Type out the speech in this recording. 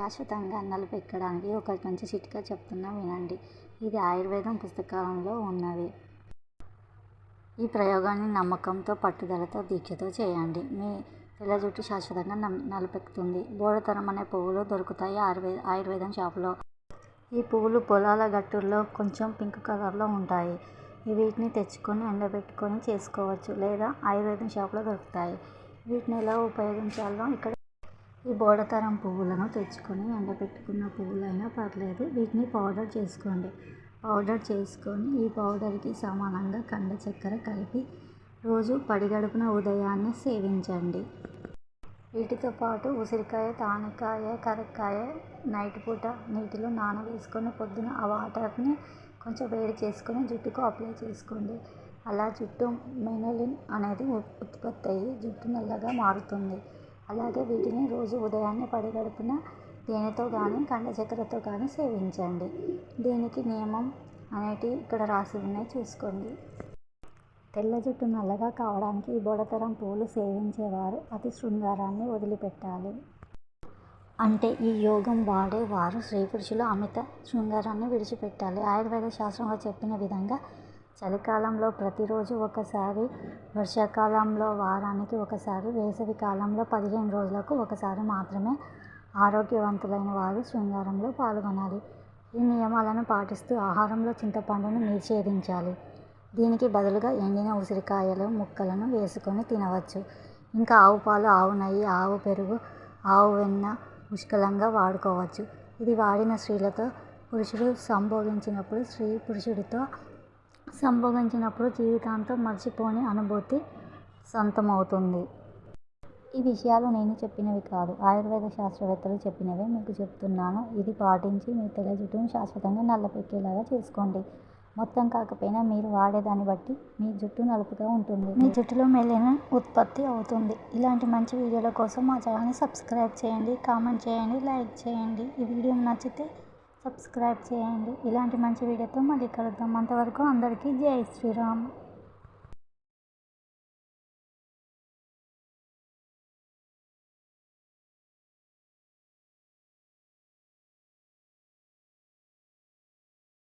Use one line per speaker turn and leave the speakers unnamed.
శాశ్వతంగా నలుపెక్కడానికి ఒక మంచి చిట్కా చెప్తున్నా వినండి. ఇది ఆయుర్వేదం పుస్తకంలో ఉన్నది. ఈ ప్రయోగాన్ని నమ్మకంతో, పట్టుదలతో, దీక్షతో చేయండి. మీ తెల్ల జుట్టు శాశ్వతంగా నలుపెక్కుతుంది. బోడతరం అనే పువ్వులు దొరుకుతాయి ఆయుర్వేదం షాపులో. ఈ పువ్వులు పొలాల గట్టుల్లో కొంచెం పింక్ కలర్లో ఉంటాయి. వీటిని తెచ్చుకొని ఎండబెట్టుకొని చేసుకోవచ్చు, లేదా ఆయుర్వేదం షాపులో దొరుకుతాయి. వీటిని ఎలా ఉపయోగించాలో ఇక్కడ. ఈ బోడతరం పువ్వులను తెచ్చుకొని ఎండబెట్టుకున్న పువ్వులైనా పర్లేదు. వీటిని పౌడర్ చేసుకోండి. పౌడర్ చేసుకొని ఈ పౌడర్కి సమానంగా కండ చక్కెర కలిపి రోజు పడిగడుపున ఉదయాన్నే సేవించండి. వీటితో పాటు ఉసిరికాయ, తానికాయ, కరక్కాయ నైట్ పూట నీటిలో నానవేసుకొని పొద్దున ఆ వాటర్ని కొంచెం వేడి చేసుకొని జుట్టుకు అప్లై చేసుకోండి. అలా జుట్టు మెనలిన్ అనేది ఉత్పత్తి అయ్యి జుట్టు నల్లగా మారుతుంది. అలాగే వీటిని రోజు ఉదయాన్నే పడిగడుపున తేనెతో కానీ, కండ చక్కెరతో కానీ సేవించండి. దీనికి నియమం అనేటివి ఇక్కడ రాసి ఉన్నాయి, చూసుకోండి. తెల్ల జుట్టు నల్లగా కావడానికి ఈ బోడతరం పువ్వులు సేవించేవారు అతి శృంగారాన్ని వదిలిపెట్టాలి. అంటే ఈ యోగం వాడేవారు స్త్రీ పురుషులు అమిత శృంగారాన్ని విడిచిపెట్టాలి. ఆయుర్వేద శాస్త్రంలో చెప్పిన విధంగా చలికాలంలో ప్రతిరోజు ఒకసారి, వర్షాకాలంలో వారానికి ఒకసారి, వేసవి కాలంలో 15 రోజులకు ఒకసారి మాత్రమే ఆరోగ్యవంతులైన వారు శృంగారంలో పాల్గొనాలి. ఈ నియమాలను పాటిస్తూ ఆహారంలో చింతపండును నిషేధించాలి. దీనికి బదులుగా ఎండిన ఉసిరికాయల ముక్కలను వేసుకొని తినవచ్చు. ఇంకా ఆవు పాలు, ఆవు నెయ్యి, ఆవు పెరుగు, ఆవు వెన్న పుష్కలంగా వాడుకోవచ్చు. ఇది వాడిన స్త్రీలతో పురుషుడు సంభోగించినప్పుడు, స్త్రీ పురుషుడితో సంభోగించినప్పుడు జీవితాంతం మర్చిపోని అనుభూతి సొంతమవుతుంది. ఈ విషయాలు నేను చెప్పినవి కాదు, ఆయుర్వేద శాస్త్రవేత్తలు చెప్పినవే మీకు చెప్తున్నాను. ఇది పాటించి మీ తెల్ల జుట్టును శాశ్వతంగా నల్లపెక్కేలాగా చేసుకోండి. మొత్తం కాకపోయినా మీరు వాడేదాన్ని బట్టి మీ జుట్టు నలుపుగా ఉంటుంది. మీ జుట్టులో మెలనిన్ ఉత్పత్తి అవుతుంది. ఇలాంటి మంచి వీడియోల కోసం మా ఛానల్ని సబ్స్క్రైబ్ చేయండి, కామెంట్ చేయండి, లైక్ చేయండి. ఈ వీడియో నచ్చితే సబ్స్క్రైబ్ చేయండి. ఇలాంటి మంచి వీడియోతో మళ్ళీ కలుద్దాం. అంతవరకు అందరికీ జై శ్రీరామ్.